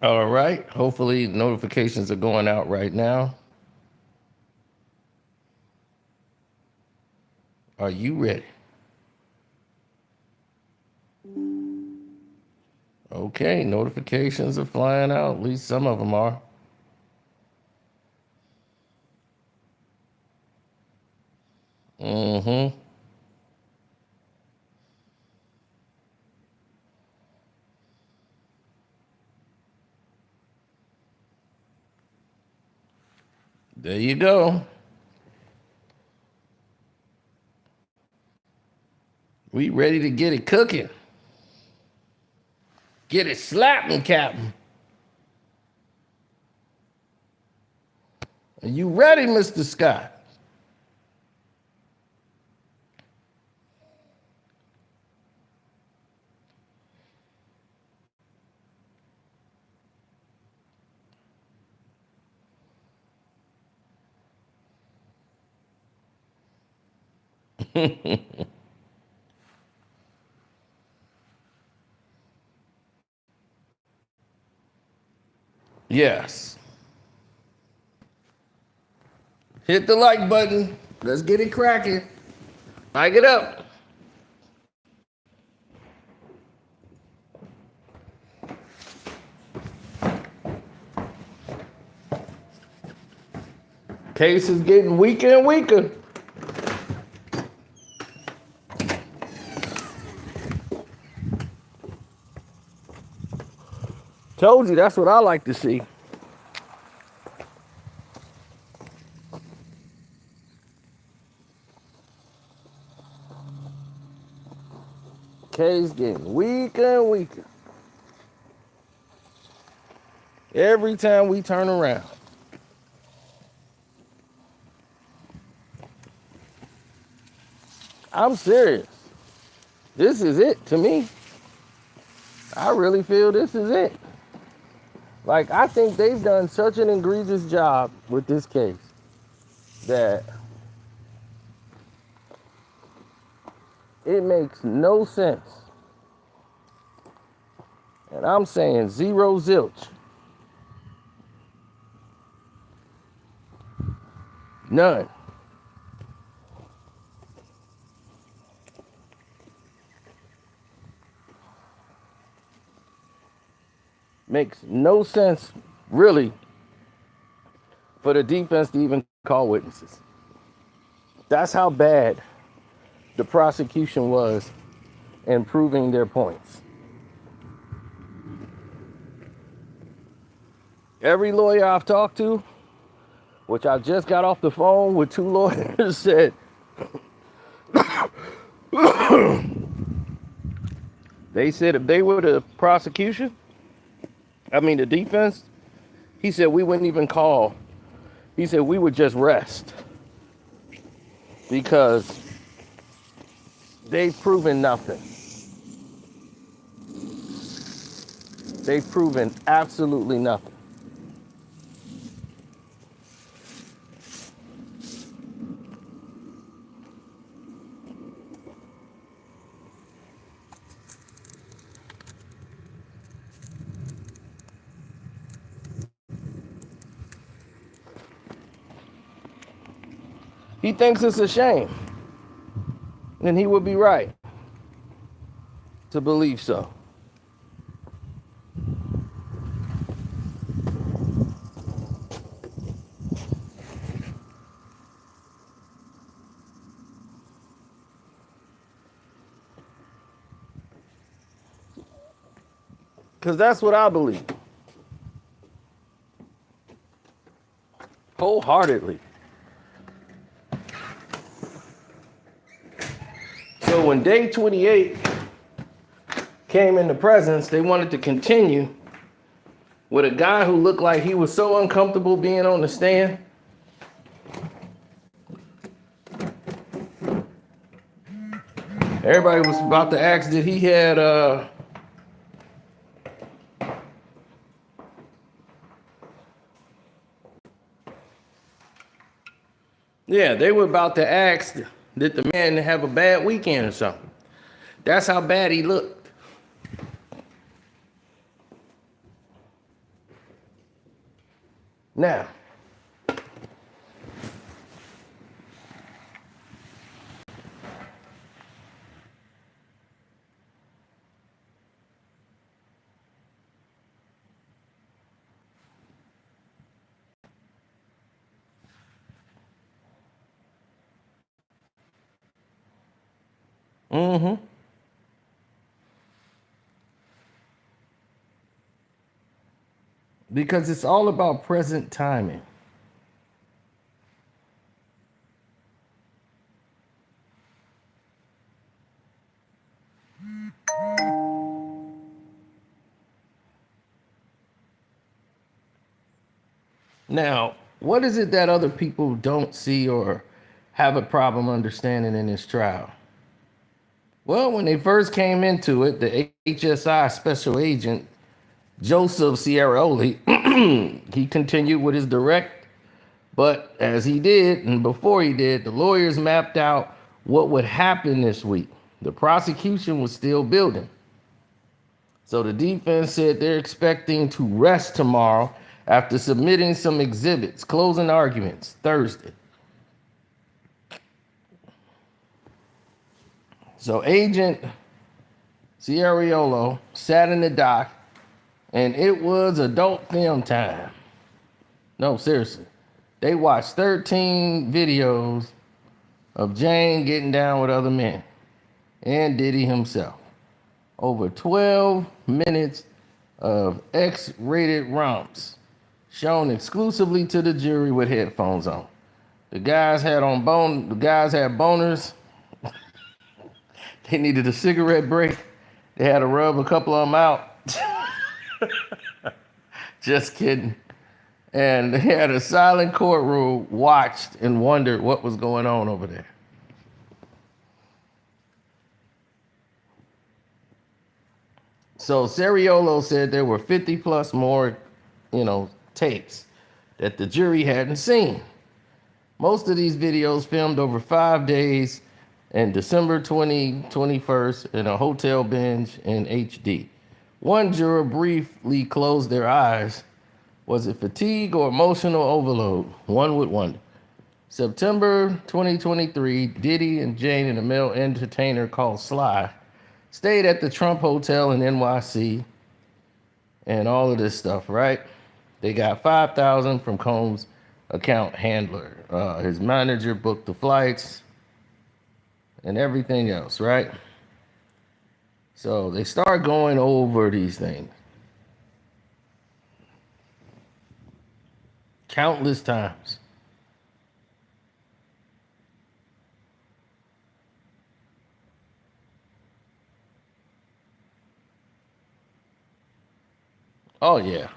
All right. Hopefully notifications are going out right now. Are you ready? Okay, notifications are flying out. At least some of them are. Mm-hmm. There you go. We ready to get it cooking. Get it slapping, Captain. Are you ready, Mr. Scott? Yes. Hit the like button. Let's get it cracking. Mic it up. Case is getting weaker and weaker. Told you, that's what I like to see. Case getting weaker and weaker. Every time we turn around. I'm serious. This is it to me. I really feel this is it. Like, I think they've done such an egregious job with this case that it makes no sense. And I'm saying zero zilch. None. Makes no sense, really, for the defense to even call witnesses. That's how bad the prosecution was in proving their points. Every lawyer I've talked to, which I just got off the phone with 2 lawyers, said they said if they were the prosecution, the defense, he said we wouldn't even call. He said we would just rest because they've proven nothing. They've proven absolutely nothing. He thinks it's a shame. And he would be right to believe so. Because that's what I believe. Wholeheartedly. So when day 28 came into presence, they wanted to continue with a guy who looked like he was so uncomfortable being on the stand. Everybody was about to ask, did he had yeah, they were about to ask, did the man have a bad weekend or something? That's how bad he looked. Now, because it's all about present timing. Now, what is it that other people don't see or have a problem understanding in this trial? Well, when they first came into it, the HSI special agent, Joseph Sierraoli, he continued with his direct, but as he did, and before he did, the lawyers mapped out what would happen this week. The prosecution was still building. So the defense said they're expecting to rest tomorrow after submitting some exhibits, closing arguments Thursday. So Agent Sierraolo sat in the dock, and it was adult film time. No, seriously. They watched 13 videos of Jane getting down with other men and Diddy himself. Over 12 minutes of X-rated romps shown exclusively to the jury with headphones on. The guys had boners. They needed a cigarette break. They had to rub a couple of them out. Just kidding. And they had a silent courtroom, watched and wondered what was going on over there. So Sierraolo said there were 50 plus more, tapes that the jury hadn't seen. Most of these videos filmed over 5 days in December 2021 in a hotel binge in HD. One juror briefly closed their eyes. Was it fatigue or emotional overload? One would wonder. September 2023, Diddy and Jane and a male entertainer called Sly stayed at the Trump Hotel in NYC and all of this stuff, right? They got $5,000 from Combs' account handler. His manager booked the flights and everything else, right? So they start going over these things countless times. Oh, yeah.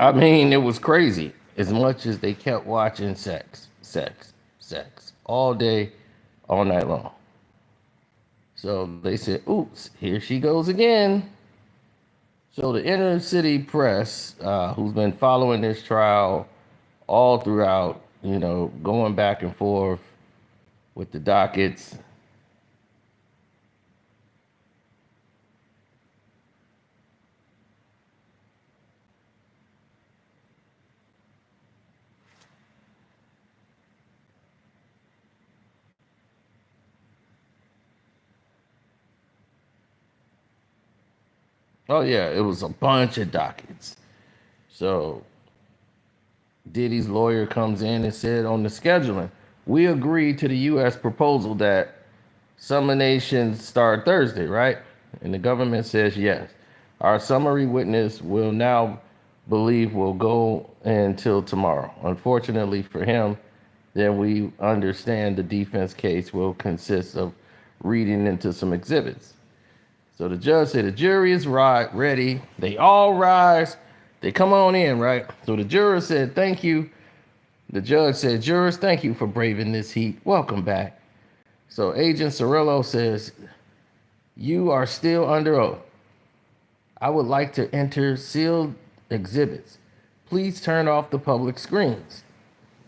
I mean, it was crazy. As much as they kept watching sex, all day, all night long. So they said, oops, here she goes again. So the inner city press, who's been following this trial all throughout, going back and forth with the dockets. Oh, yeah, it was a bunch of dockets. So Diddy's lawyer comes in and said on the scheduling, we agreed to the U.S. proposal that summonations start Thursday, right? And the government says yes. Our summary witness will now believe will go until tomorrow. Unfortunately for him, then we understand the defense case will consist of reading into some exhibits. So the judge said the jury is ready. They all rise. They come on in, right? So the juror said, thank you. The judge said, jurors, thank you for braving this heat. Welcome back. So Agent Cirillo says, you are still under oath. I would like to enter sealed exhibits. Please turn off the public screens.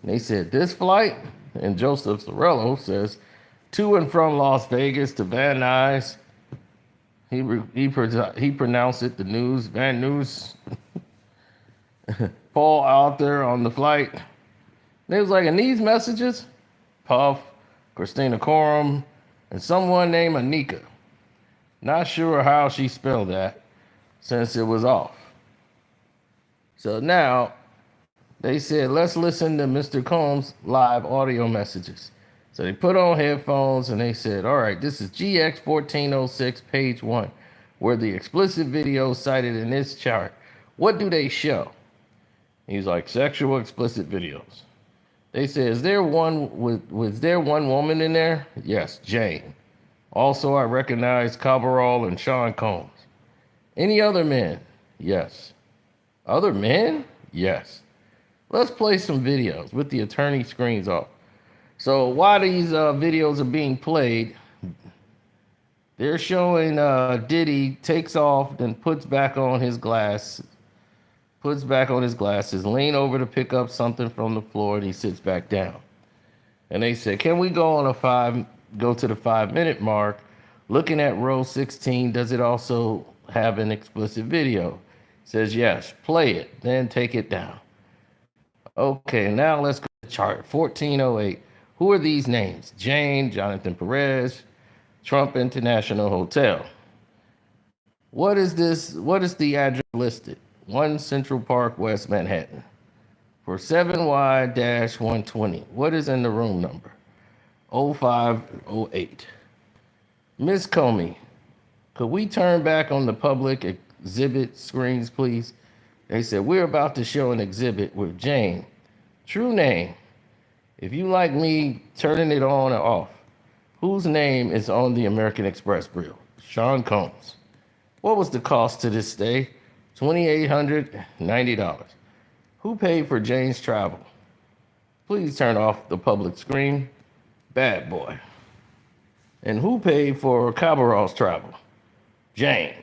And they said, this flight, and Joseph Cirillo says, to and from Las Vegas to Van Nuys. He pronounced it the news, Van Nuys. Paul out there on the flight. They was like, in these messages, Puff, Christina Coram, and someone named Anika. Not sure how she spelled that since it was off. So now they said, let's listen to Mr. Combs' live audio messages. So they put on headphones and they said, all right, this is GX 1406, page 1, where the explicit videos cited in this chart. What do they show? He's like, sexual explicit videos. They said, was there one woman in there? Yes, Jane. Also, I recognize Cabral and Sean Combs. Any other men? Yes. Other men? Yes. Let's play some videos with the attorney screens off. So while these videos are being played, they're showing Diddy takes off, then puts back on his glasses, lean over to pick up something from the floor, and he sits back down. And they said, can we go to the 5-minute mark? Looking at row 16, does it also have an explicit video? Says yes, play it, then take it down. Okay, now let's go to the chart, 1408. Who are these names? Jane, Jonathan Perez, Trump International Hotel. What is this? What is the address listed? 1 Central Park, West Manhattan. For 7Y-120. What is in the room number? 0508. Miss Comey, could we turn back on the public exhibit screens, please? They said, we're about to show an exhibit with Jane. True name. If you like me turning it on or off, whose name is on the American Express bill? Sean Combs. What was the cost to this stay? $2,890. Who paid for Jane's travel? Please turn off the public screen. Bad boy. And who paid for Cabral's travel? Jane.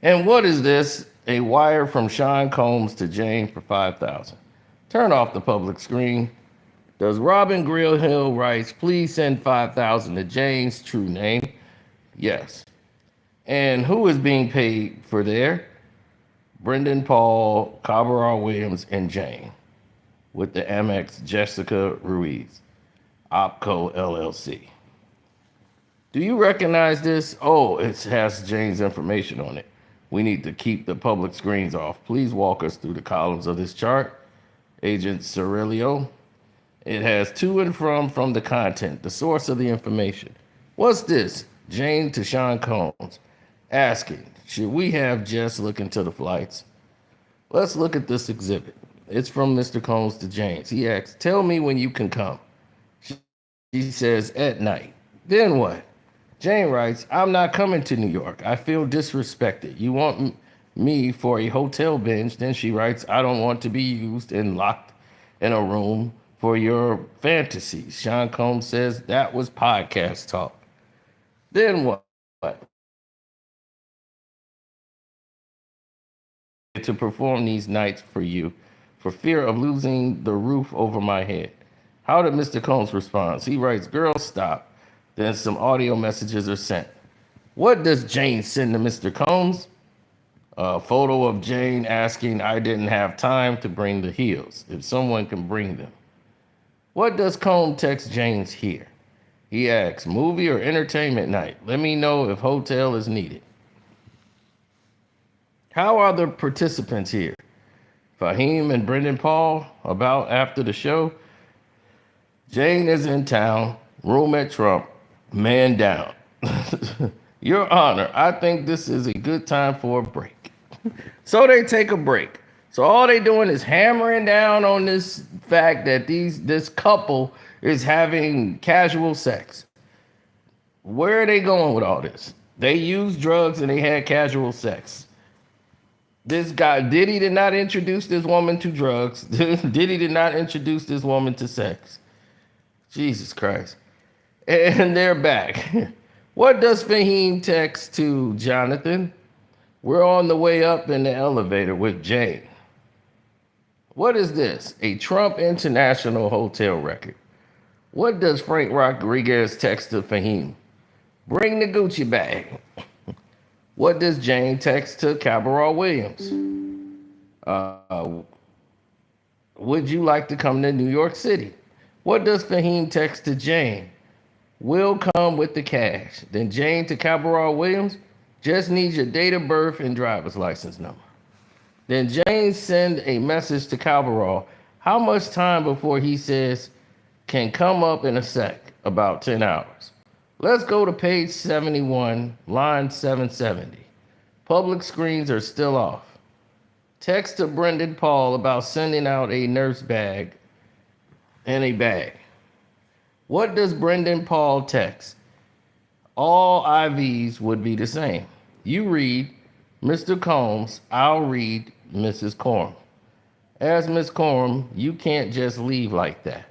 And what is this? A wire from Sean Combs to Jane for $5,000. Turn off the public screen. Does Robin Grillhill writes, please send $5,000 to Jane's true name? Yes. And who is being paid for there? Brendan Paul, Cabral Williams, and Jane. With the Amex Jessica Ruiz, OPCO LLC. Do you recognize this? Oh, it has Jane's information on it. We need to keep the public screens off. Please walk us through the columns of this chart. Agent Cirillo. It has to and from the content, the source of the information. What's this? Jane to Sean Combs asking, should we have Jess look into the flights? Let's look at this exhibit. It's from Mr. Combs to James. He asks, tell me when you can come. She says, at night. Then what? Jane writes, I'm not coming to New York. I feel disrespected. You want me for a hotel binge? Then she writes, I don't want to be used and locked in a room for your fantasies. Sean Combs says that was podcast talk. Then what? To perform these nights for you for fear of losing the roof over my head. How did Mr. Combs respond? He writes, girl, stop. Then some audio messages are sent. What does Jane send to Mr. Combs? A photo of Jane asking, I didn't have time to bring the heels, if someone can bring them. What does Combs text James here? He asks, movie or entertainment night? Let me know if hotel is needed. How are the participants here? Fahim and Brendan Paul about after the show? Jane is in town, room at Trump, man down. Your Honor, I think this is a good time for a break. So they take a break. So all they doing is hammering down on this fact that this couple is having casual sex. Where are they going with all this? They used drugs and they had casual sex. This guy, Diddy did not introduce this woman to drugs. Diddy did not introduce this woman to sex. Jesus Christ. And they're back. What does Fahim text to Jonathan? We're on the way up in the elevator with Jay. What is this? A Trump International Hotel record. What does Frank Rodriguez text to Fahim? Bring the Gucci bag. What does Jane text to Cabral Williams? Would you like to come to New York City? What does Fahim text to Jane? Will come with the cash. Then Jane to Cabral Williams, just needs your date of birth and driver's license number. Then Jane send a message to Cabral. How much time before he says, can come up in a sec, about 10 hours. Let's go to page 71, line 770. Public screens are still off. Text to Brendan Paul about sending out a nurse bag and a bag. What does Brendan Paul text? All IVs would be the same. You read Mr. Combs, I'll read Mrs. Coram. As Miss Coram, you can't just leave like that.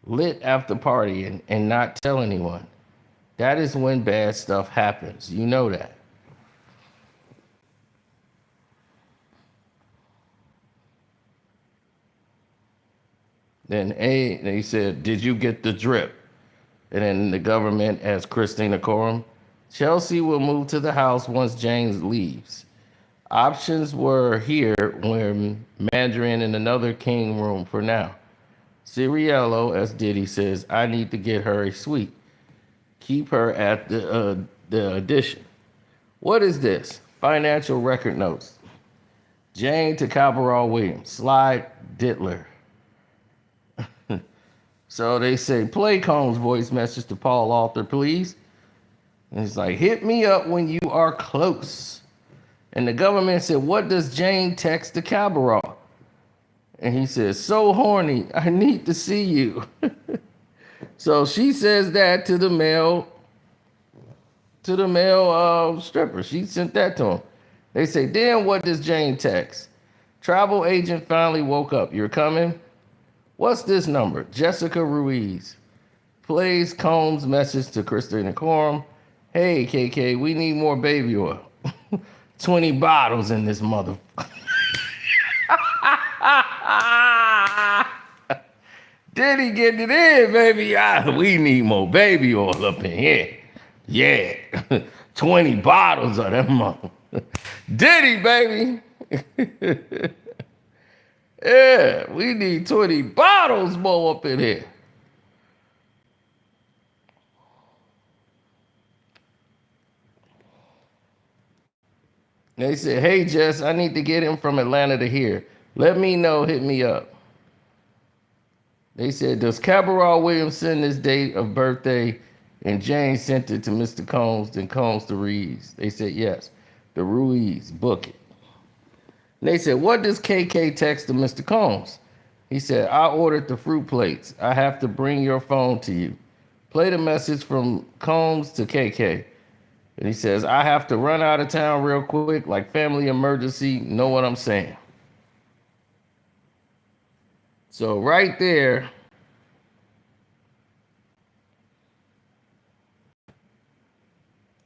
Lit after partying and not tell anyone. That is when bad stuff happens. You know that. Then they said, did you get the drip? And then the government asked Christina Coram, Chelsea will move to the house once James leaves. Options were here when Mandarin in another king room for now. Ciriello, as Diddy says, I need to get her a suite. Keep her at the addition. What is this? Financial record notes. Jane to Cabral Williams. Slide Dittler. So they say, play Combs' voice message to Paul Author, please. And he's like, hit me up when you are close. And the government said, what does Jane text to Cabral? And he says, so horny, I need to see you. So she says that to the male stripper. She sent that to him. They say, then what does Jane text? Travel agent finally woke up. You're coming? What's this number? Jessica Ruiz. Plays Combs' message to Christina Coram. Hey, KK, we need more baby oil. 20 bottles in this mother. Diddy getting it in, baby. We need more baby oil up in here. Yeah. 20 bottles of that mother. Diddy, baby. Yeah, we need 20 bottles more up in here. They said, hey, Jess, I need to get him from Atlanta to here. Let me know, hit me up. They said, does Cabral Williams send this date of birthday? And Jane sent it to Mr. Combs, then Combs to Ruiz. They said, yes. The Ruiz, book it. And they said, what does KK text to Mr. Combs? He said, I ordered the fruit plates. I have to bring your phone to you. Play the message from Combs to KK. And he says, I have to run out of town real quick, like family emergency. Know what I'm saying? So right there,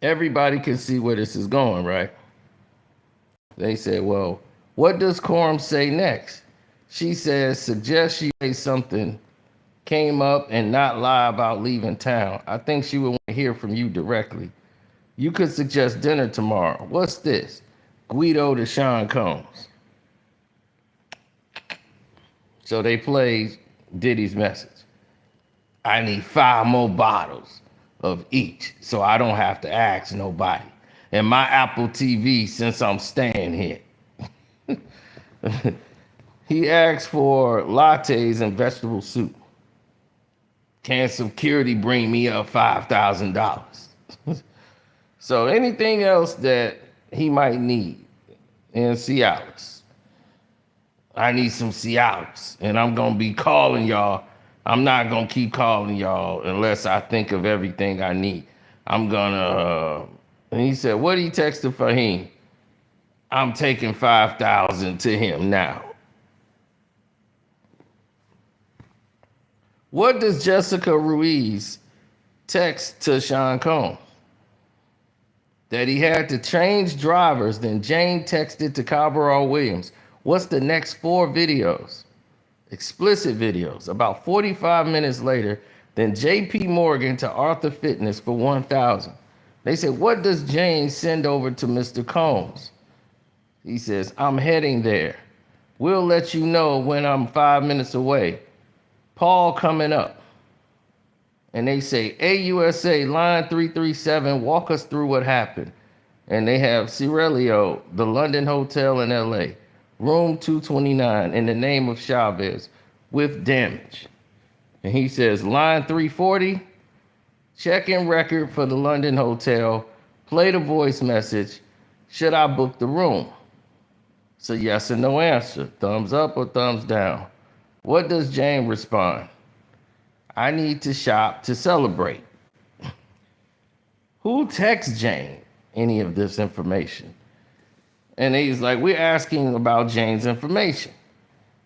everybody can see where this is going, right? They said, well, what does Coram say next? She says, suggest she say something, came up and not lie about leaving town. I think she would want to hear from you directly. You could suggest dinner tomorrow. What's this? Guido to Sean Combs. So they played Diddy's message. I need 5 more bottles of each so I don't have to ask nobody. And my Apple TV since I'm staying here. He asked for lattes and vegetable soup. Can security bring me up $5,000? So anything else that he might need in Cialis. I need some Cialis. And I'm going to be calling y'all. I'm not going to keep calling y'all unless I think of everything I need. I'm going to... and he said, what he texted Fahim? I'm taking 5,000 to him now. What does Jessica Ruiz text to Sean Combs? That he had to change drivers. Then Jane texted to Cabral Williams. What's the next 4 videos? Explicit videos. About 45 minutes later, then JP Morgan to Arthur Fitness for 1,000. They said, what does Jane send over to Mr. Combs? He says, I'm heading there. We'll let you know when I'm 5 minutes away. Paul coming up. And they say, AUSA, line 337, walk us through what happened. And they have Cirelio, the London Hotel in LA, room 229, in the name of Chavez, with damage. And he says, line 340, check-in record for the London Hotel, play the voice message, should I book the room? So yes or no answer, thumbs up or thumbs down. What does Jane respond? I need to shop to celebrate. Who texts Jane any of this information? And he's like, we're asking about Jane's information.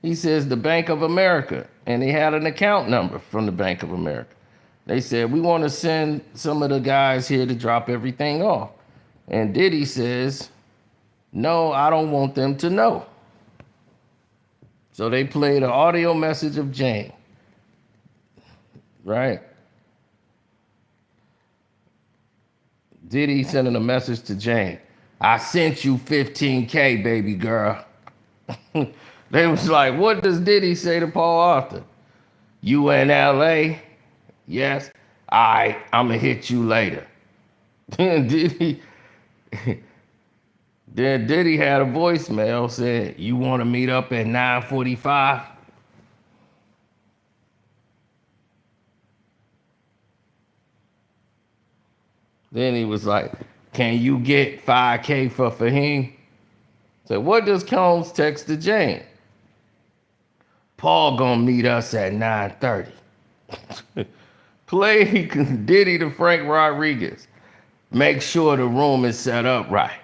He says the Bank of America, and they had an account number from the Bank of America. They said, we want to send some of the guys here to drop everything off. And Diddy says, no, I don't want them to know. So they played an audio message of Jane. Right? Diddy sending a message to Jane. I sent you 15K, baby girl. They was like, what does Diddy say to Paul Arthur? You in LA? Yes. All right, I'm going to hit you later. Then Diddy had a voicemail saying, you want to meet up at 9:45? Then he was like, can you get 5K for Fahim? So what does Combs text to Jane? Paul gonna meet us at 9:30. Play Diddy to Frank Rodriguez. Make sure the room is set up right.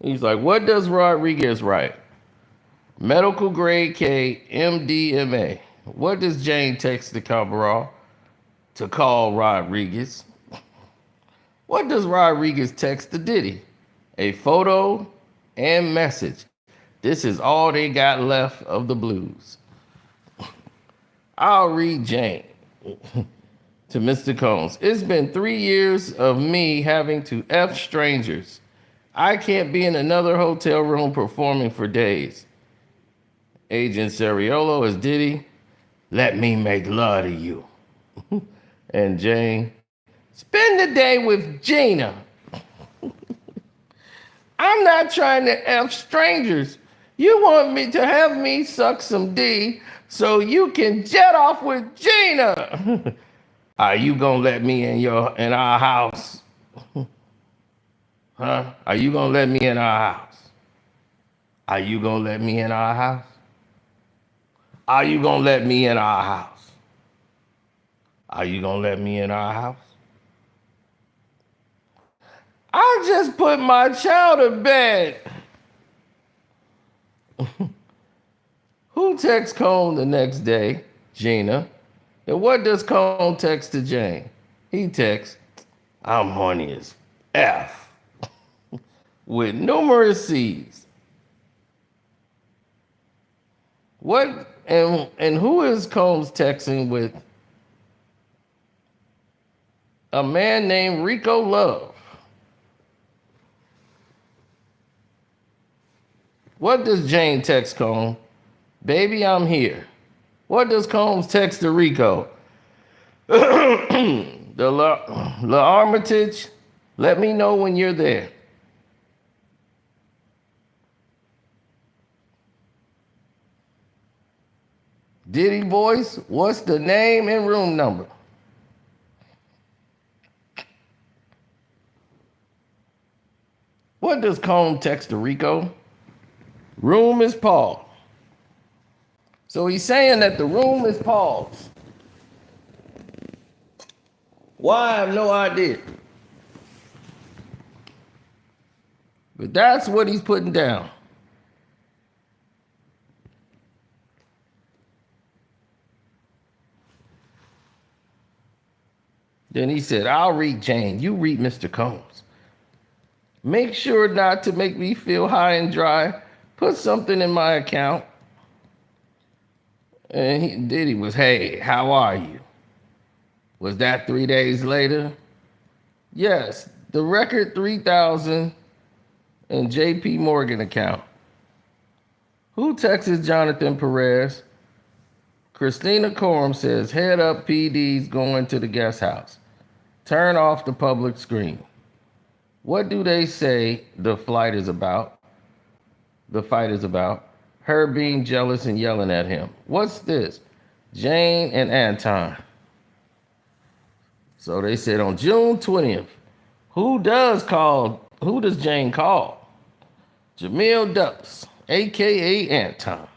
He's like, what does Rodriguez write? Medical grade K, MDMA. What does Jane text to Cabral? To call Rodriguez. What does Rodriguez text to Diddy? A photo and message. This is all they got left of the blues. I'll read Jane to Mr. Combs. It's been 3 years of me having to F strangers. I can't be in another hotel room performing for days. Agent Seriolo is Diddy. Let me make love to you. And Jane, spend the day with Gina. I'm not trying to F strangers. You want me to have me suck some D so you can jet off with Gina. Are you gonna let me in our house? Huh? Are you gonna let me in our house? Are you gonna let me in our house? Are you gonna let me in our house? Are you gonna let me in our house? I just put my child to bed. Who texts Cone the next day? Gina. And what does Cone text to Jane? He texts, I'm horny as F. With numerous C's. What and who is Combs texting with? A man named Rico Love. What does Jane text Combs? Baby, I'm here. What does Combs text to Rico? La Armitage, let me know when you're there. Diddy voice, what's the name and room number? What does Combs text to Rico? Room is Paul. So he's saying that the room is Paul's. Why? I have no idea. But that's what he's putting down. Then he said, I'll read Jane. You read Mr. Combs. Make sure not to make me feel high and dry. Put something in my account. And Diddy was, hey, how are you? Was that 3 days later? Yes, the record 3,000 and JP Morgan account. Who texts Jonathan Perez? Christina Coram says, head up, PD's going to the guest house. Turn off the public screen. What do they say the fight is about? Her being jealous and yelling at him. What's this? Jane and Anton. So they said on June 20th, who does Jane call? Jamil Dulles, a.k.a. Anton.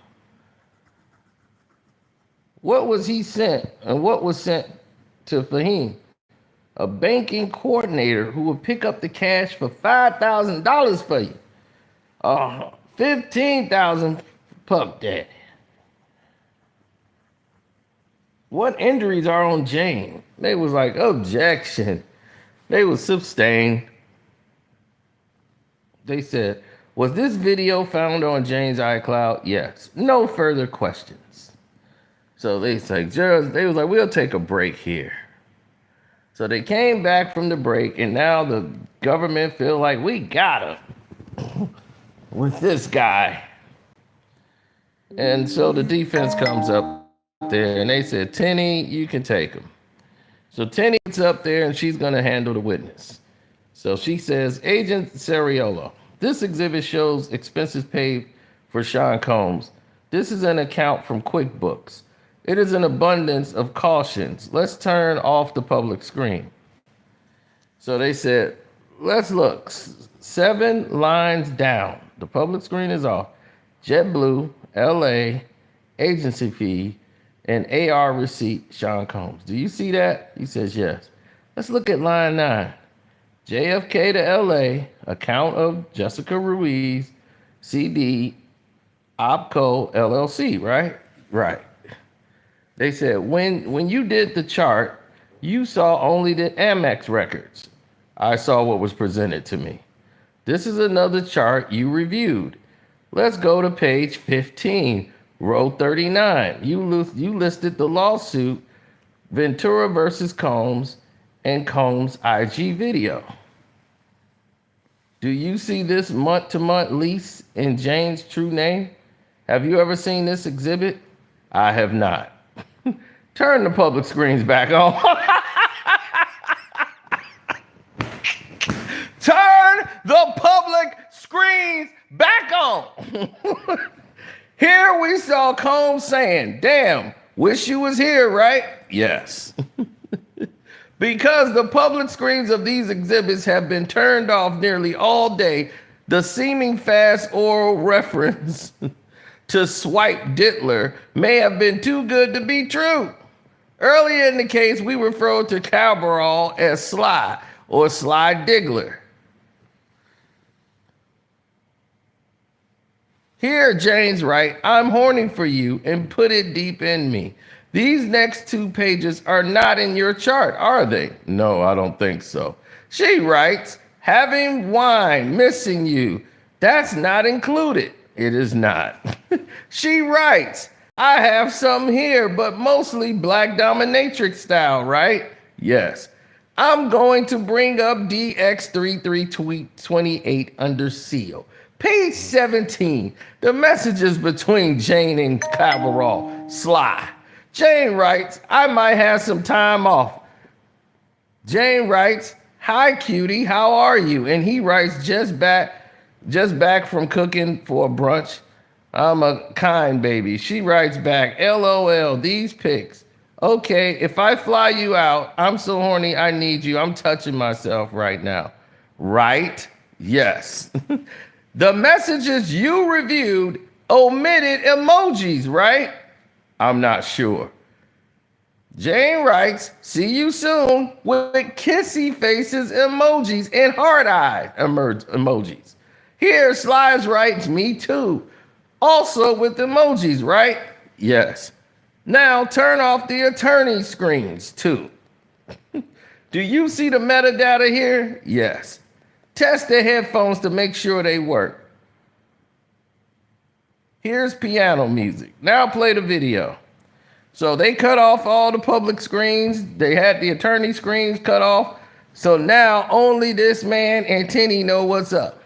What was he sent and what was sent to Fahim? A banking coordinator who would pick up the cash for $5,000 for you. $15,000 Puff Daddy. What injuries are on Jane? They was like, objection. They was sustained. They said, was this video found on Jane's iCloud? Yes. No further questions. So they was like, we'll take a break here. So they came back from the break, and now the government feel like we got him with this guy. And so the defense comes up there, and they said, Tenny, you can take him. So Tenny gets up there, and she's going to handle the witness. So she says, Agent Cerriolo, this exhibit shows expenses paid for Sean Combs. This is an account from QuickBooks. It is an abundance of cautions. Let's turn off the public screen. So they said, let's look. 7 lines down. The public screen is off. JetBlue, LA, agency fee, and AR receipt, Sean Combs. Do you see that? He says, yes. Let's look at line 9. JFK to LA, account of Jessica Ruiz, CD, Opco, LLC, right? Right. They said, when you did the chart, you saw only the Amex records. I saw what was presented to me. This is another chart you reviewed. Let's go to page 15, row 39. You listed the lawsuit, Ventura versus Combs, and Combs' IG video. Do you see this month-to-month lease in Jane's true name? Have you ever seen this exhibit? I have not. Turn the public screens back on. Turn the public screens back on. Here we saw Combs saying, damn, wish you was here, right? Yes. Because the public screens of these exhibits have been turned off nearly all day, the seeming fast oral reference to Swipe Dittler may have been too good to be true. Earlier in the case, we referred to Cabral as Sly or Sly Diggler. Here, Jane's right, I'm horny for you and put it deep in me. These next 2 pages are not in your chart, are they? No, I don't think so. She writes, having wine, missing you. That's not included. It is not. She writes, I have some here, but mostly black dominatrix style, right? Yes. I'm going to bring up DX3328 under seal. Page 17, the messages between Jane and Cabral, Sly. Jane writes, I might have some time off. Jane writes, hi cutie, how are you? And he writes, just back from cooking for a brunch. I'm a kind baby. She writes back, LOL, these pics. Okay, if I fly you out, I'm so horny, I need you. I'm touching myself right now. Right? Yes. The messages you reviewed omitted emojis, right? I'm not sure. Jane writes, see you soon, with kissy faces emojis and heart eye emojis. Here, Slides writes, me too. Also with emojis, right? Yes. Now turn off the attorney screens too. Do you see the metadata here? Yes. Test the headphones to make sure they work. Here's piano music. Now play the video. So they cut off all the public screens. They had the attorney screens cut off. So now only this man and Tenny know what's up.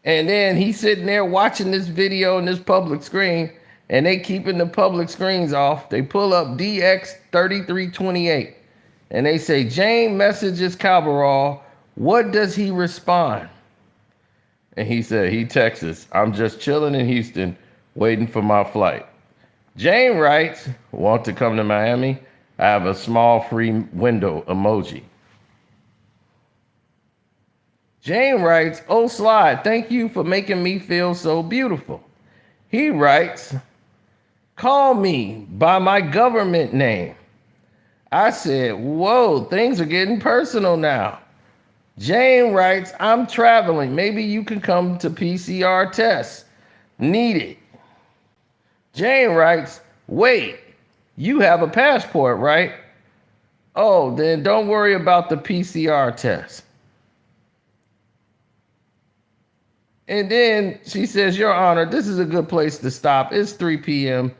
And then he's sitting there watching this video in this public screen, and they keeping the public screens off. They pull up DX3328, and they say, Jane messages Cabral. What does he respond? And he said, he texts us, I'm just chilling in Houston, waiting for my flight. Jane writes, want to come to Miami? I have a small free window emoji. Jane writes, oh, Slide, thank you for making me feel so beautiful. He writes, call me by my government name. I said, whoa, things are getting personal now. Jane writes, I'm traveling. Maybe you can come to PCR tests. Needed. Jane writes, wait, you have a passport, right? Oh, then don't worry about the PCR test. And then she says, Your Honor, this is a good place to stop. It's 3 p.m.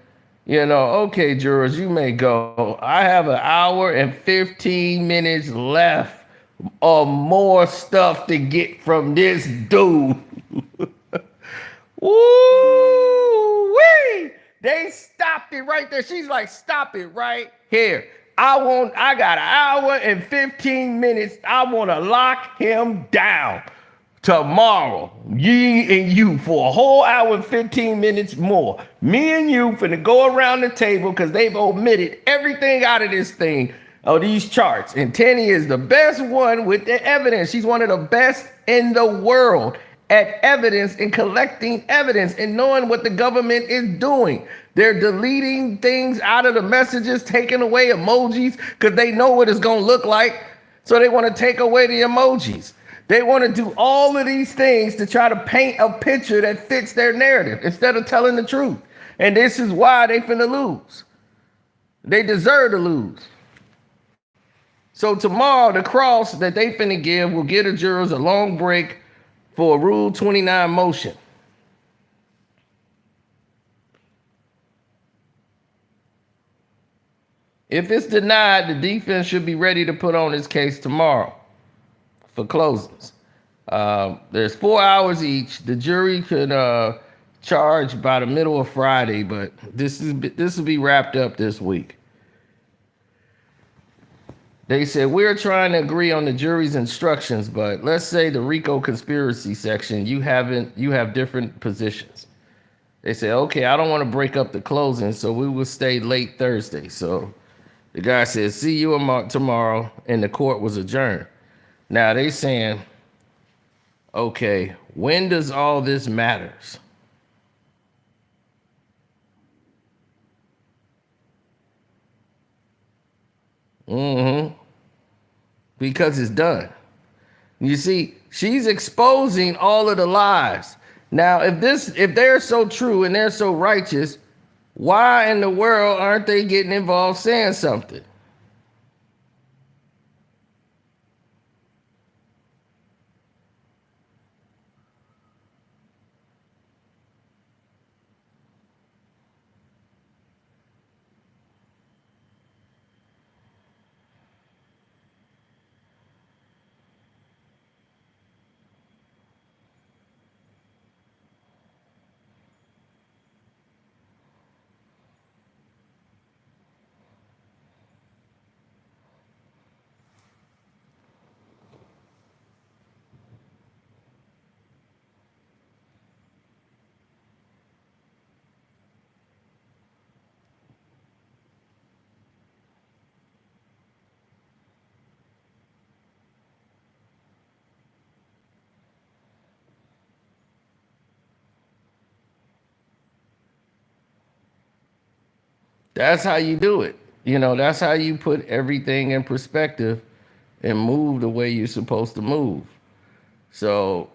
Okay, jurors, you may go. I have an hour and 15 minutes left of more stuff to get from this dude. Woo-wee! They stopped it right there. She's like, stop it right here. I got an hour and 15 minutes. I want to lock him down. Tomorrow, ye and you for a whole hour and 15 minutes more. Me and you finna go around the table because they've omitted everything out of this thing, of these charts. And Tenny is the best one with the evidence. She's one of the best in the world at evidence and collecting evidence and knowing what the government is doing. They're deleting things out of the messages, taking away emojis because they know what it's gonna look like. So they want to take away the emojis. They want to do all of these things to try to paint a picture that fits their narrative instead of telling the truth. And this is why they finna lose. They deserve to lose. So tomorrow, the cross that they finna give will give the jurors a long break for a Rule 29 motion. If it's denied, the defense should be ready to put on its case tomorrow for closings. There's 4 hours each. The jury could charge by the middle of Friday, but this will be wrapped up this week. They said, we're trying to agree on the jury's instructions, but let's say the RICO conspiracy section, you have different positions. They say, okay, I don't want to break up the closing, so we will stay late Thursday. So the guy said, see you tomorrow, and the court was adjourned. Now they saying, okay, when does all this matters? Because it's done. You see, she's exposing all of the lies. Now, if they're so true and they're so righteous, why in the world aren't they getting involved saying something? That's how you do it. That's how you put everything in perspective and move the way you're supposed to move. So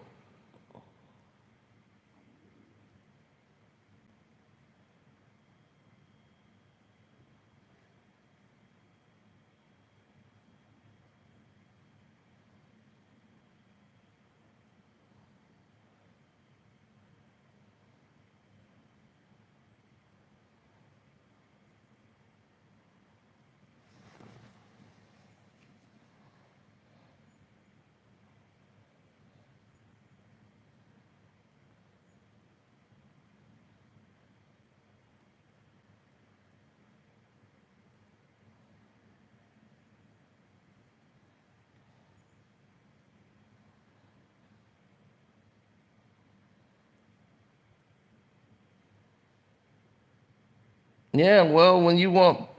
Yeah, well, when you want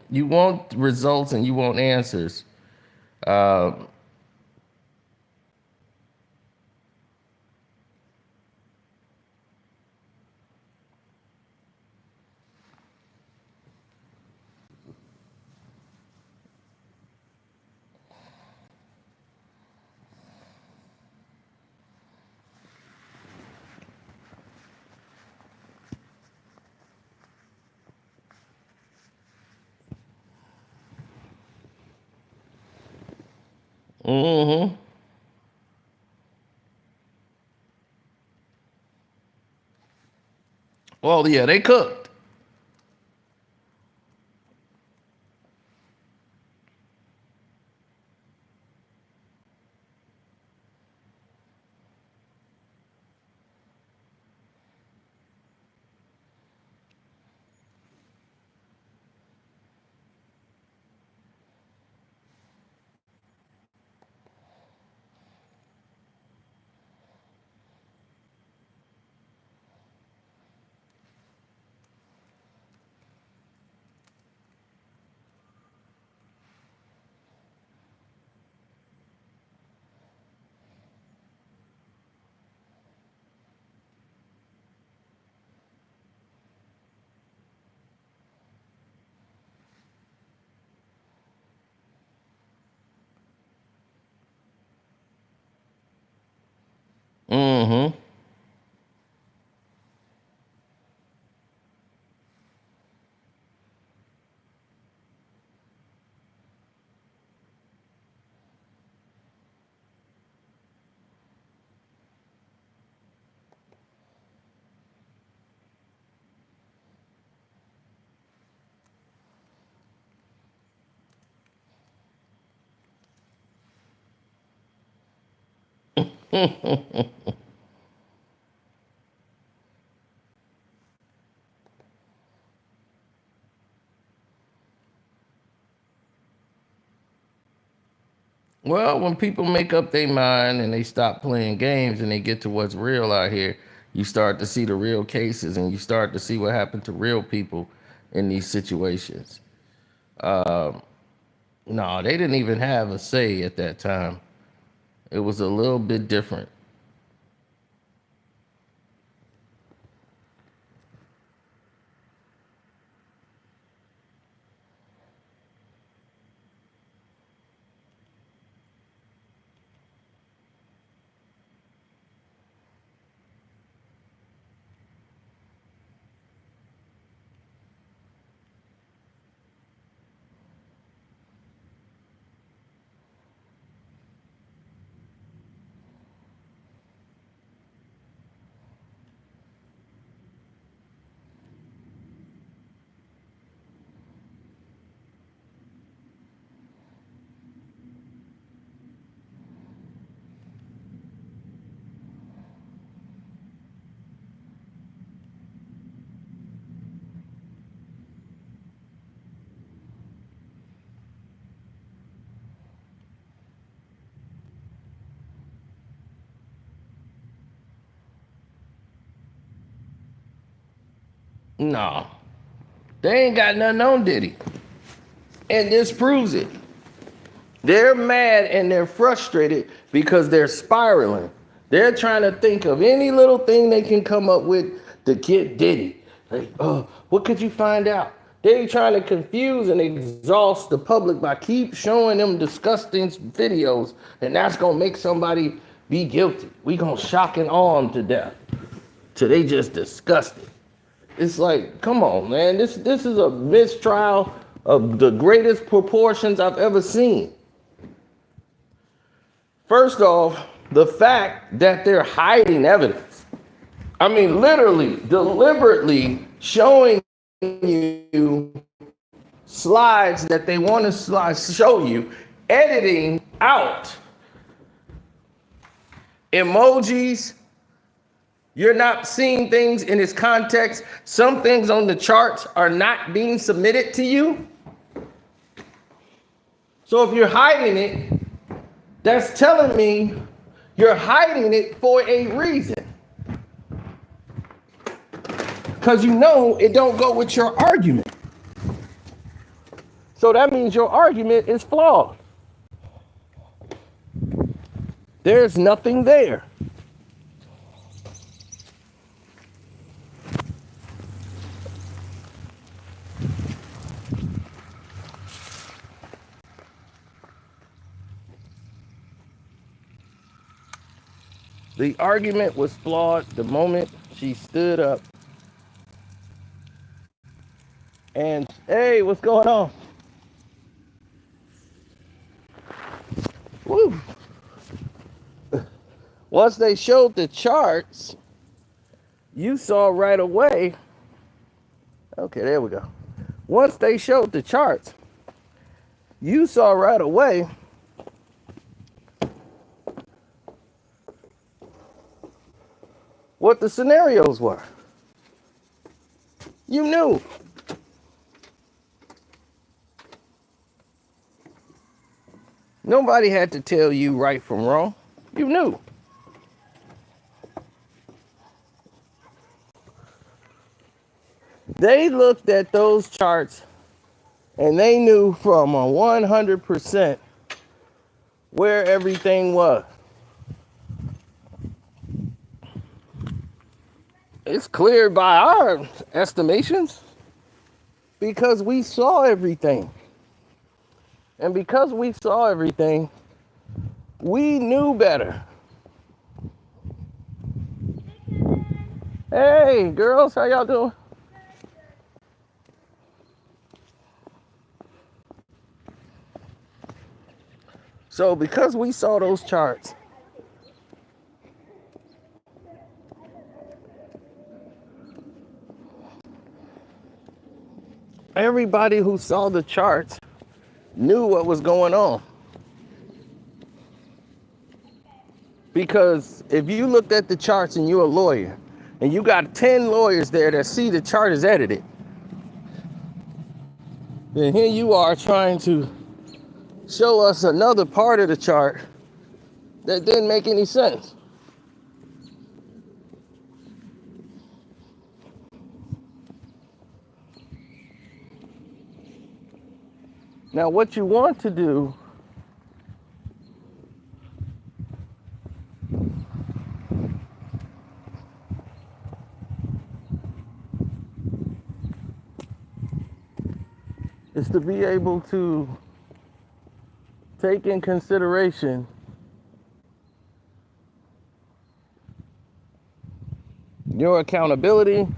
results and you want answers. Uh, mm-hmm. Well, yeah, they cooked. Mm-hmm. Well, when people make up their mind and they stop playing games and they get to what's real out here, you start to see the real cases and you start to see what happened to real people in these situations. No, they didn't even have a say at that time. It was a little bit different. No, they ain't got nothing on Diddy. And this proves it. They're mad and they're frustrated because they're spiraling. They're trying to think of any little thing they can come up with to get Diddy. Like, oh, what could you find out? They're trying to confuse and exhaust the public by keep showing them disgusting videos, and that's gonna make somebody be guilty. We gonna shock and awe them to death till they just disgusted. It's like, come on, man. This is a mistrial of the greatest proportions I've ever seen. First off, the fact that they're hiding evidence. I mean, literally, deliberately showing you slides that they want to show you, editing out emojis. You're not seeing things in its context. Some things on the charts are not being submitted to you. So if you're hiding it, that's telling me you're hiding it for a reason. Because you know it don't go with your argument. So that means your argument is flawed. There's nothing there. The argument was flawed the moment she stood up and, hey, what's going on? Woo. Once they showed the charts, you saw right away. Okay, there we go. Once they showed the charts, you saw right away what the scenarios were. You knew. Nobody had to tell you right from wrong. You knew. They looked at those charts and they knew from a 100% where everything was. It's clear by our estimations because we saw everything. And because we saw everything, we knew better. Hey, girls, how y'all doing? So because we saw those charts, everybody who saw the charts knew what was going on. Because if you looked at the charts and you're a lawyer, and you got 10 lawyers there that see the chart is edited, then here you are trying to show us another part of the chart that didn't make any sense. Now, what you want to do is to be able to take in consideration your accountability.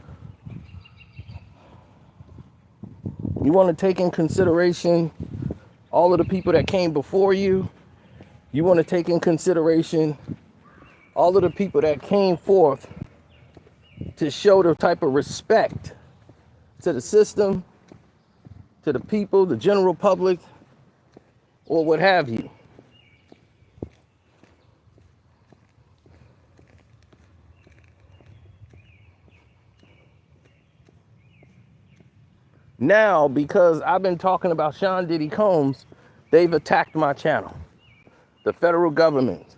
You want to take in consideration all of the people that came before you. You want to take in consideration all of the people that came forth to show the type of respect to the system, to the people, the general public, or what have you. Now, because I've been talking about Sean Diddy Combs, they've attacked my channel. The federal government,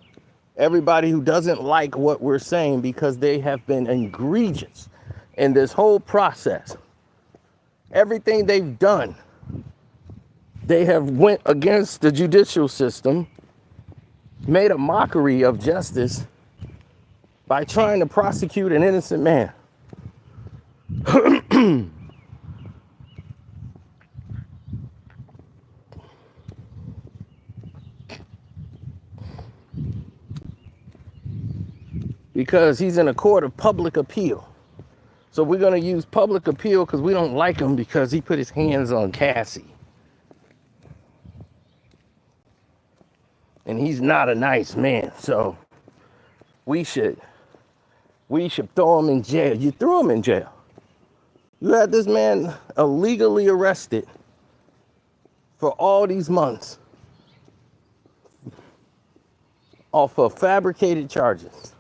everybody who doesn't like what we're saying because they have been egregious in this whole process. Everything they've done, they have went against the judicial system, made a mockery of justice by trying to prosecute an innocent man. Because he's in a court of public appeal. So we're going to use public appeal because we don't like him because he put his hands on Cassie. And he's not a nice man. So we should throw him in jail. You threw him in jail. You had this man illegally arrested for all these months off of fabricated charges.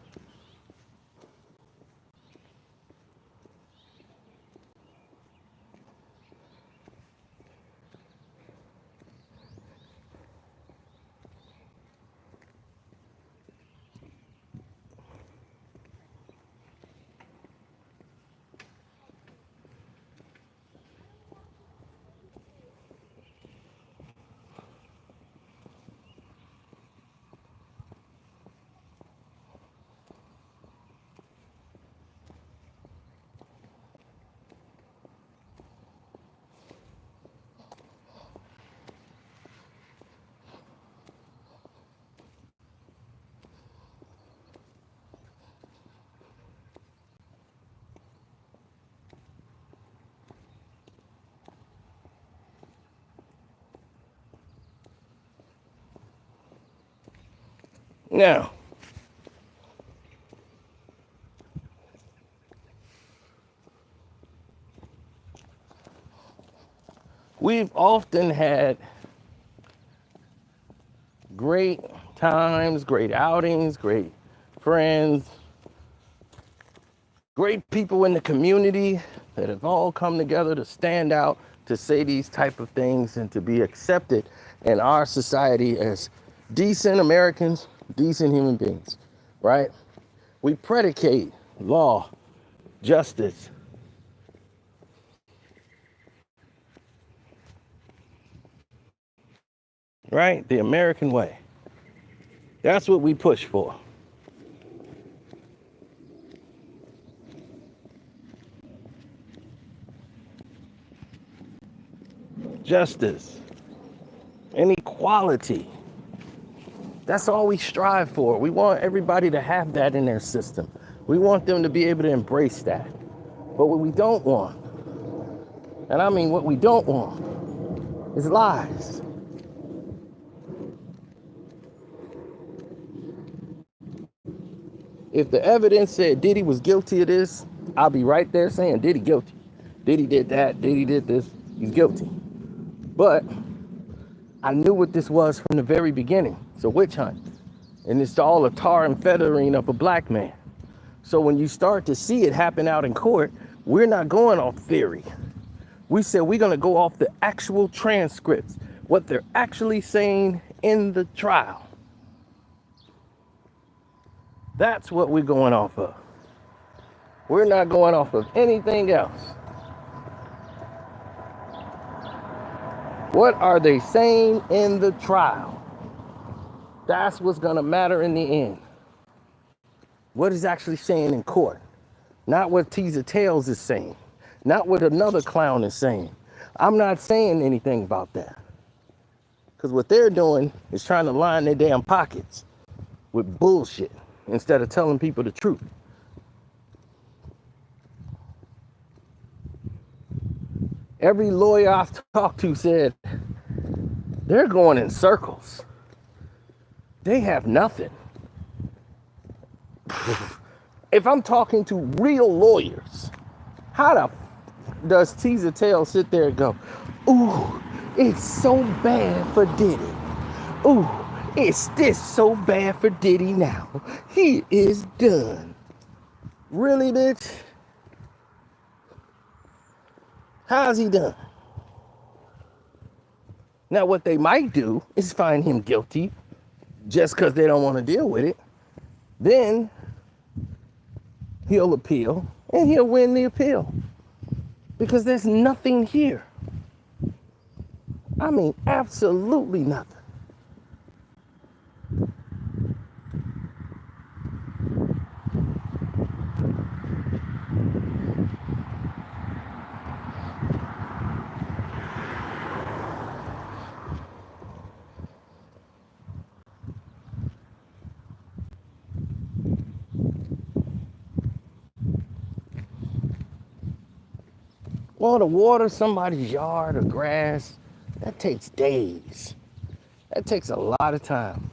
Now, we've often had great times, great outings, great friends, great people in the community that have all come together to stand out, to say these type of things, and to be accepted in our society as decent Americans, decent human beings, right? We predicate law, justice, right? The American way. That's what we push for. Justice, inequality. That's all we strive for. We want everybody to have that in their system. We want them to be able to embrace that. But what we don't want, and I mean what we don't want, is lies. If the evidence said Diddy was guilty of this, I'll be right there saying Diddy guilty. Diddy did that, Diddy did this, he's guilty. But I knew what this was from the very beginning. It's a witch hunt. And it's all a tar and feathering of a black man. So when you start to see it happen out in court, we're not going off theory. We said we're going to go off the actual transcripts, what they're actually saying in the trial. That's what we're going off of. We're not going off of anything else. What are they saying in the trial? That's what's going to matter in the end. What is actually saying in court. Not what Teaser Tails is saying. Not what another clown is saying. I'm not saying anything about that. Because what they're doing is trying to line their damn pockets with bullshit instead of telling people the truth. Every lawyer I've talked to said they're going in circles. They have nothing. If I'm talking to real lawyers, how the does Teaser Tail sit there and go, ooh, it's so bad for Diddy. Ooh, it's this so bad for Diddy now. He is done. Really, bitch? How's he done? Now, what they might do is find him guilty just because they don't want to deal with it. Then he'll appeal and he'll win the appeal because there's nothing here. I mean, absolutely nothing. Well, to water somebody's yard or grass, that takes days. That takes a lot of time.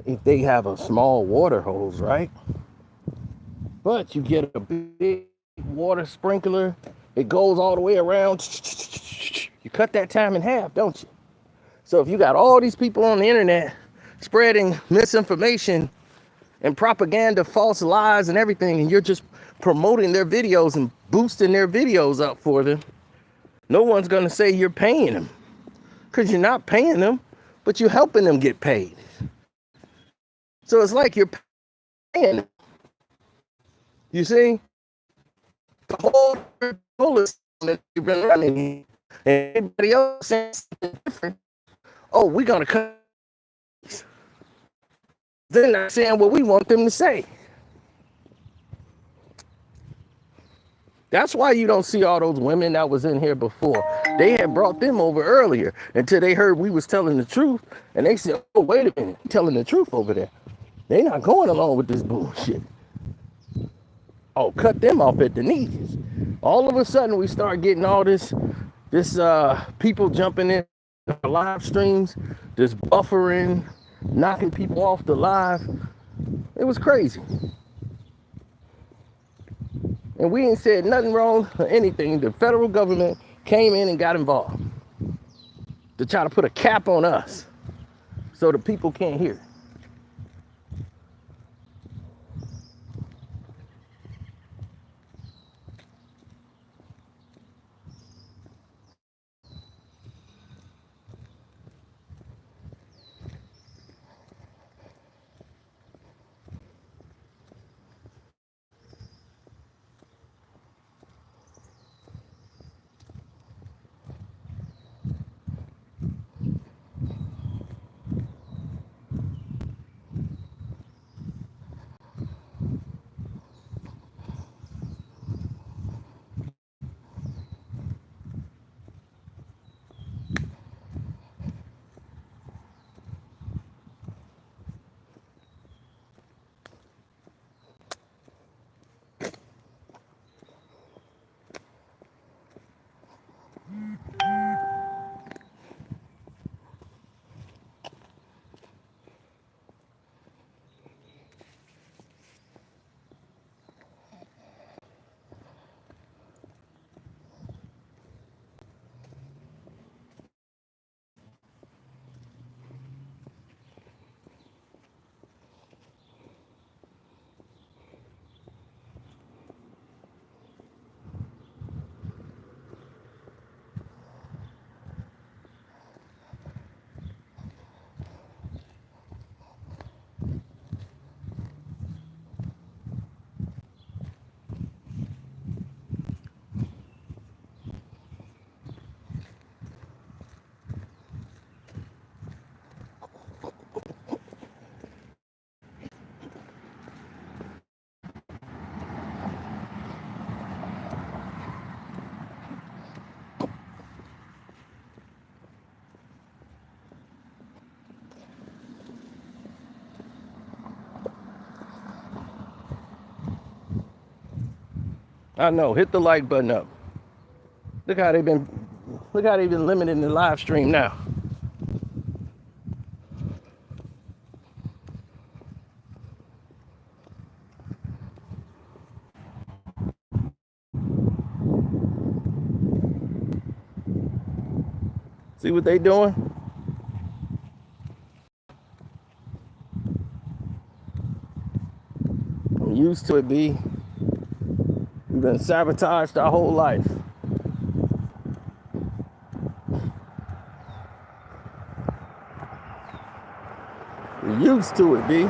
If they have a small water hose, right? But you get a big water sprinkler, it goes all the way around. You cut that time in half, don't you? So if you got all these people on the internet spreading misinformation and propaganda, false lies and everything, and you're just promoting their videos and boosting their videos up for them, no one's going to say you're paying them, because you're not paying them, but you're helping them get paid. So it's like you're paying them. You see? The whole is that you've been running, and everybody else says something different. Oh, we're going to cut. They're not saying what we want them to say. That's why you don't see all those women that was in here before. They had brought them over earlier until they heard we was telling the truth. And they said, oh, wait a minute, telling the truth over there. They not going along with this bullshit. Oh, cut them off at the knees. All of a sudden, we start getting all this people jumping in our live streams, this buffering, knocking people off the live. It was crazy. And we ain't said nothing wrong or anything. The federal government came in and got involved to try to put a cap on us so the people can't hear. I know, hit the like button up. Look how they've been limiting the live stream now. See what they doing? I'm used to it, B. We've been sabotaged our whole life. We're used to it, B.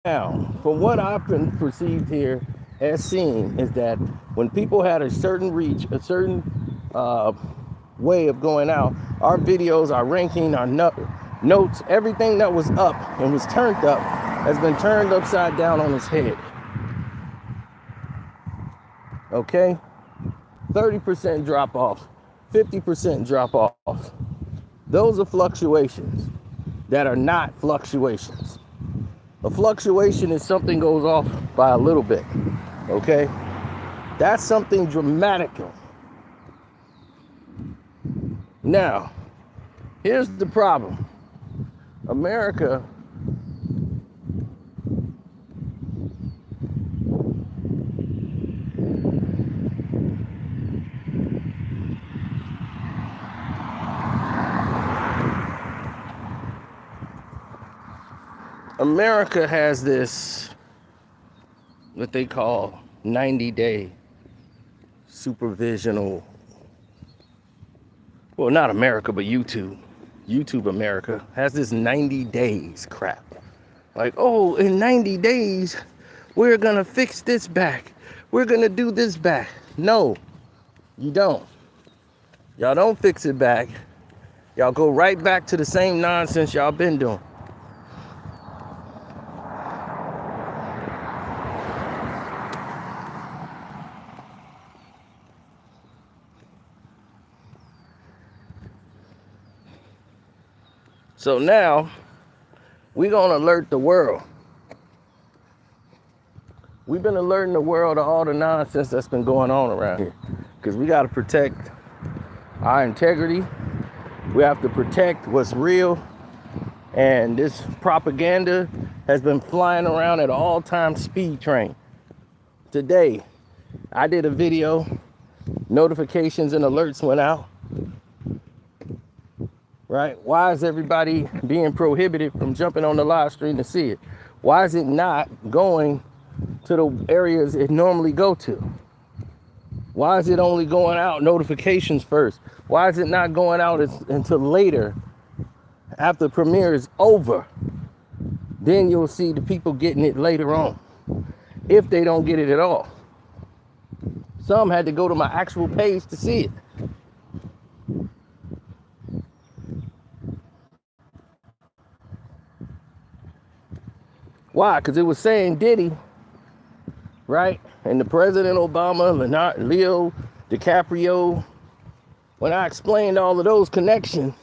Now, from what I've been perceived here as seen is that when people had a certain reach, a certain way of going out, our videos, our ranking, our notes, everything that was up and was turned up has been turned upside down on its head. Okay? 30% drop off, 50% drop off. Those are fluctuations that are not fluctuations. A fluctuation is something goes off by a little bit, okay? That's something dramatic. Now, here's the problem. America has this, what they call 90-day supervisional, well, not America, but YouTube America has this 90 days crap. Like, oh, in 90 days, we're gonna fix this back. We're gonna do this back. No, you don't. Y'all don't fix it back. Y'all go right back to the same nonsense y'all been doing. So now we're going to alert the world. We've been alerting the world of all the nonsense that's been going on around here, because we got to protect our integrity. We have to protect what's real. And this propaganda has been flying around at an all-time speed train. Today, I did a video, notifications and alerts went out. Right? Why is everybody being prohibited from jumping on the live stream to see it? Why is it not going to the areas it normally go to? Why is it only going out notifications first? Why is it not going out until later, after the premiere is over? Then you'll see the people getting it later on, if they don't get it at all. Some had to go to my actual page to see it. Why? Because it was saying Diddy, right? And the President Obama, Leo DiCaprio. When I explained all of those connections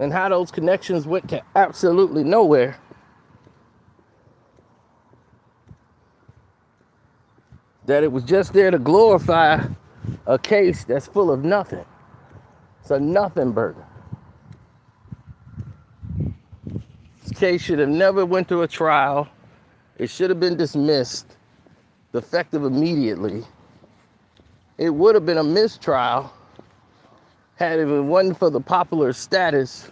and how those connections went to absolutely nowhere, that it was just there to glorify a case that's full of nothing. It's a nothing burger. This case should have never went to a trial. It should have been dismissed, effective immediately. It would have been a mistrial had it wasn't for the popular status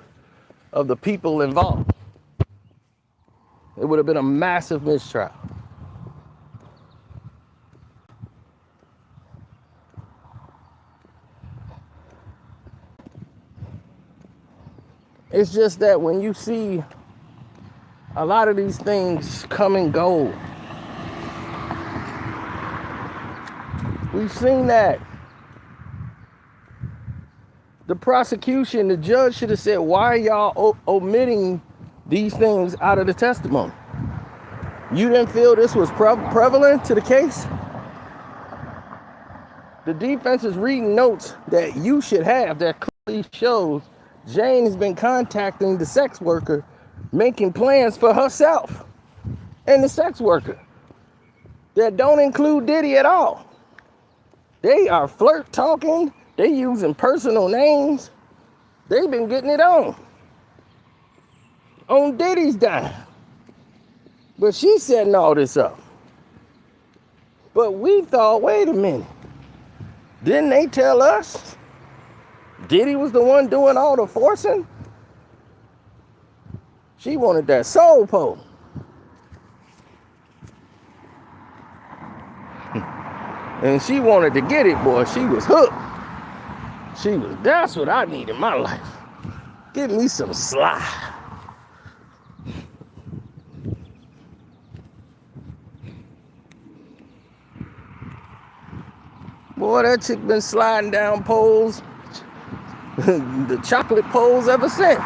of the people involved. It would have been a massive mistrial. It's just that when you see a lot of these things come and go, we've seen that. The prosecution, the judge should have said, why are y'all omitting these things out of the testimony? You didn't feel this was prevalent to the case? The defense is reading notes that you should have that clearly shows Jane has been contacting the sex worker, making plans for herself and the sex worker that don't include Diddy at all. They are flirt talking. They using personal names. They've been getting it on Diddy's dime. But she's setting all this up. But we thought, wait a minute. Didn't they tell us Diddy was the one doing all the forcing? She wanted that soul pole. And she wanted to get it, boy. She was hooked. That's what I need in my life. Give me some sly. Boy, that chick been sliding down poles, the chocolate poles ever since.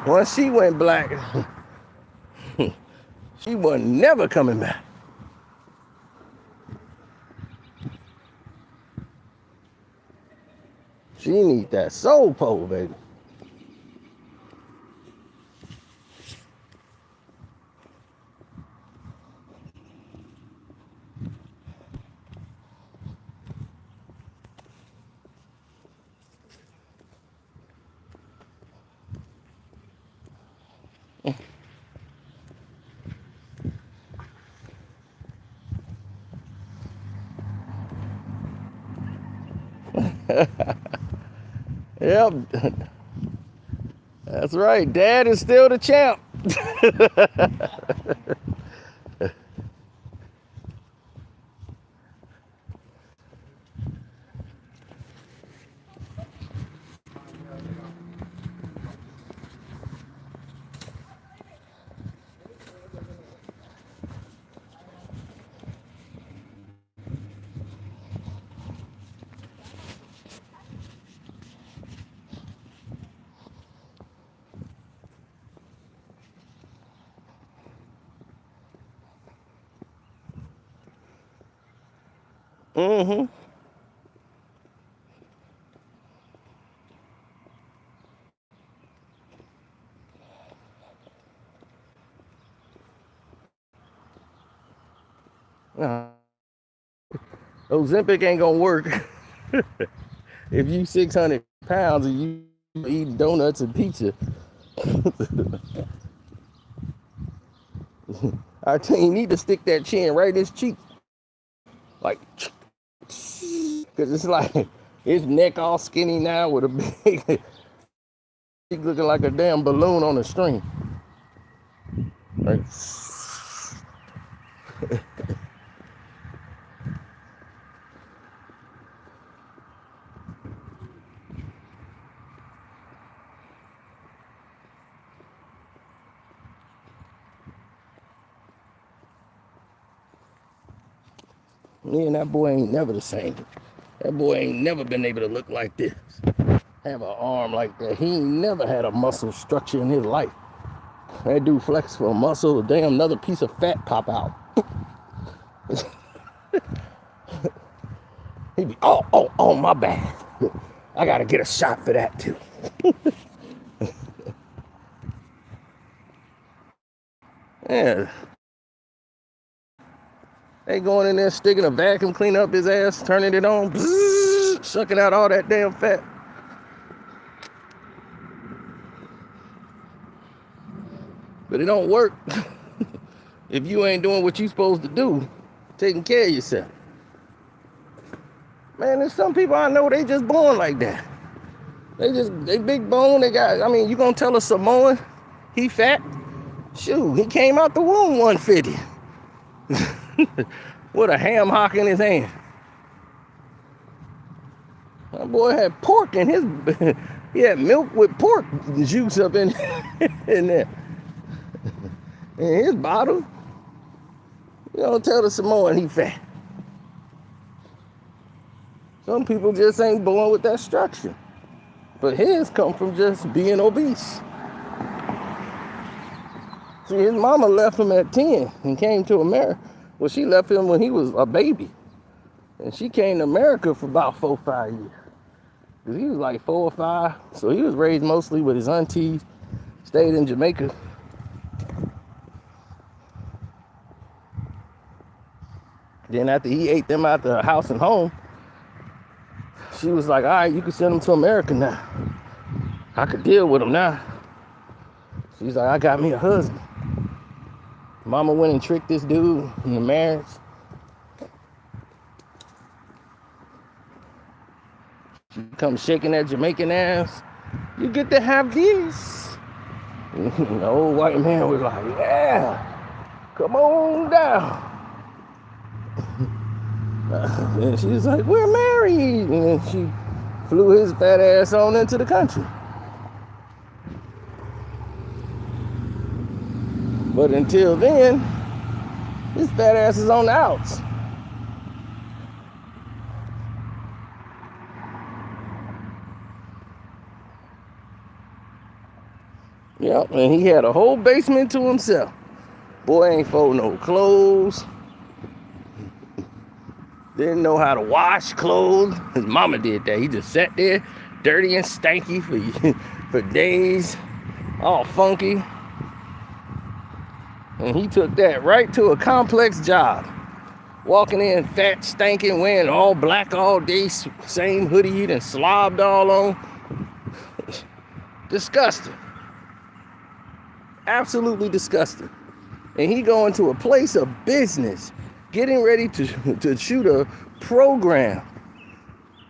Once she went black, she wasn't never coming back. She need that soul pole, baby. Yep. That's right. Dad is still the champ. Mm-hmm. Uh, Ozempic ain't gonna work if you 600 pounds and you eat donuts and pizza. I tell you, need to stick that chin right in his cheek. Like, because it's like, his neck all skinny now with a big, looking like a damn balloon on a string. Right? Me and that boy ain't never the same. That boy ain't never been able to look like this. Have an arm like that. He ain't never had a muscle structure in his life. That dude flex for a muscle, damn another piece of fat pop out. He be, oh, my bad. I gotta get a shot for that too. Yeah. They going in there sticking a vacuum cleaner up his ass, turning it on, bzzz, sucking out all that damn fat. But it don't work if you ain't doing what you supposed to do, taking care of yourself. Man, there's some people I know, they just born like that. They big bone, they got, I mean, you gonna tell a Samoan he fat? Shoot, he came out the womb 150. With a ham hock in his hand. That boy had pork in his, he had milk with pork juice up in there. In his bottle. You don't tell the Samoan he fat. Some people just ain't born with that structure. But his come from just being obese. See, his mama left him at 10 and came to America. Well, she left him when he was a baby. And she came to America for about 4 or 5 years. He was like 4 or 5. So he was raised mostly with his aunties. Stayed in Jamaica. Then after he ate them out the house and home, she was like, all right, you can send him to America now. I could deal with him now. She's like, I got me a husband. Mama went and tricked this dude in the marriage. She come shaking that Jamaican ass. You get to have this. The old white man was like, yeah, come on down. And she was like, we're married. And she flew his fat ass on into the country. But until then, his fat ass is on the outs. Yep, and he had a whole basement to himself. Boy ain't fold no clothes. Didn't know how to wash clothes. His mama did that. He just sat there, dirty and stanky for days, all funky. And he took that right to a complex job. Walking in fat, stinking, wearing all black all day, same hoodie he done slobbed all on. Disgusting. Absolutely disgusting. And he going to a place of business, getting ready to shoot a program,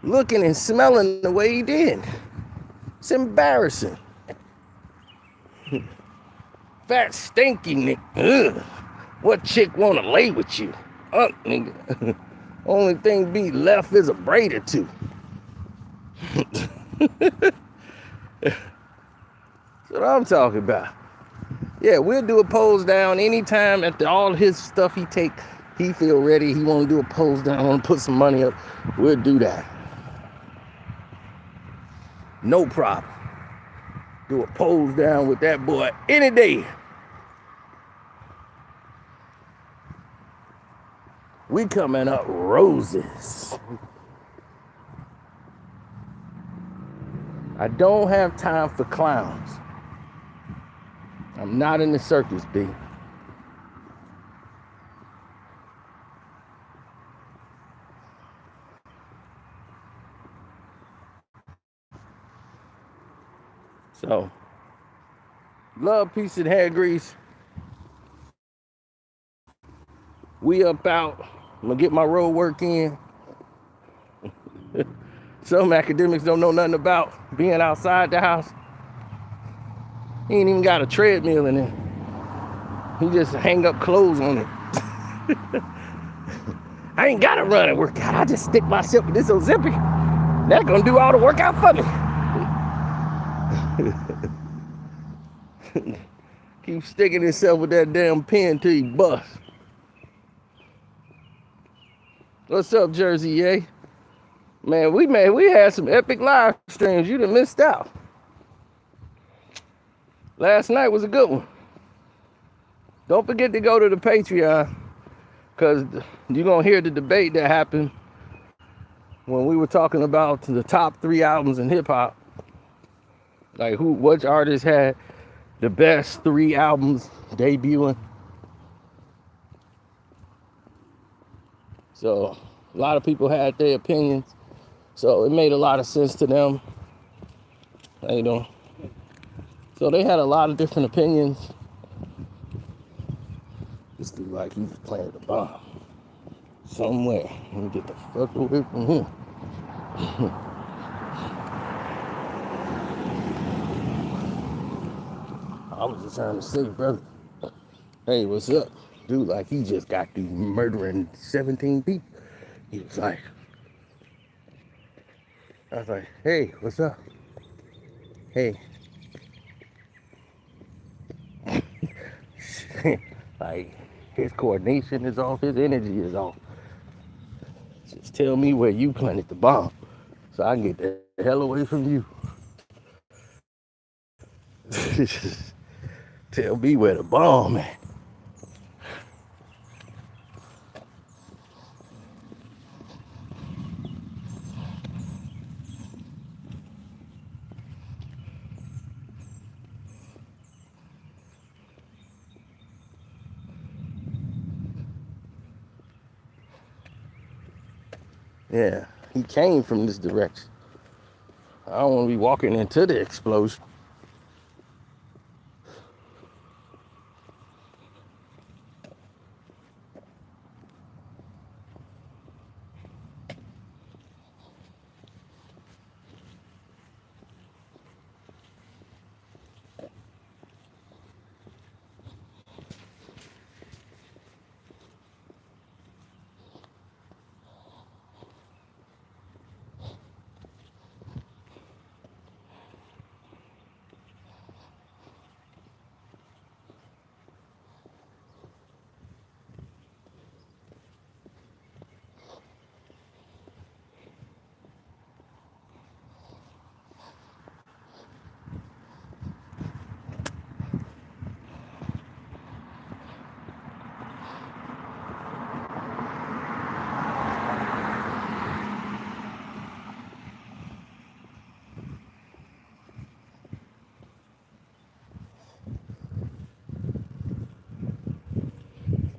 looking and smelling the way he did. It's embarrassing. Fat, stinky nigga. Ugh. What chick wanna lay with you? Nigga. Only thing be left is a braid or two. That's what I'm talking about. Yeah, we'll do a pose down anytime after all his stuff he take. He feel ready. He want to do a pose down. Want to put some money up. We'll do that. No problem. Do a pose down with that boy any day. We coming up roses. I don't have time for clowns. I'm not in the circus, B. So, love, peace, and hair grease. We up out. I'm gonna get my road work in. Some academics don't know nothing about being outside the house. He ain't even got a treadmill in there. He just hang up clothes on it. I ain't gotta run and work out. I just stick myself with this Ozempic. That's gonna do all the workout for me. Keep sticking himself with that damn pen till he bust. What's up, Jersey, yay? Man, we had some epic live streams. You done missed out. Last night was a good one. Don't forget to go to the Patreon, because you're going to hear the debate that happened when we were talking about the top 3 albums in hip-hop. Like, which artist had the best 3 albums debuting. So, a lot of people had their opinions. So, it made a lot of sense to them. You know. So, they had a lot of different opinions. This dude like he was playing the bomb somewhere. Let me get the fuck away from him. I was just trying to say, brother, hey, what's up? Dude, like he just got through murdering 17 people. He was like, I was like, hey, what's up? Hey. Like, his coordination is off, his energy is off. Just tell me where you planted the bomb so I can get the hell away from you. Tell me where the bomb at. Yeah, he came from this direction. I don't want to be walking into the explosion.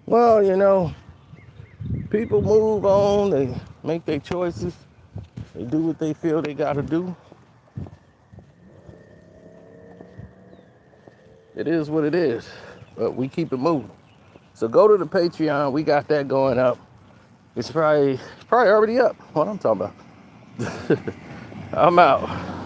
Well, you know, people move on, they make their choices, they do what they feel they gotta do. It is what it is, but we keep it moving. So go to the Patreon, we got that going up. It's probably already up. What I'm talking about. I'm out.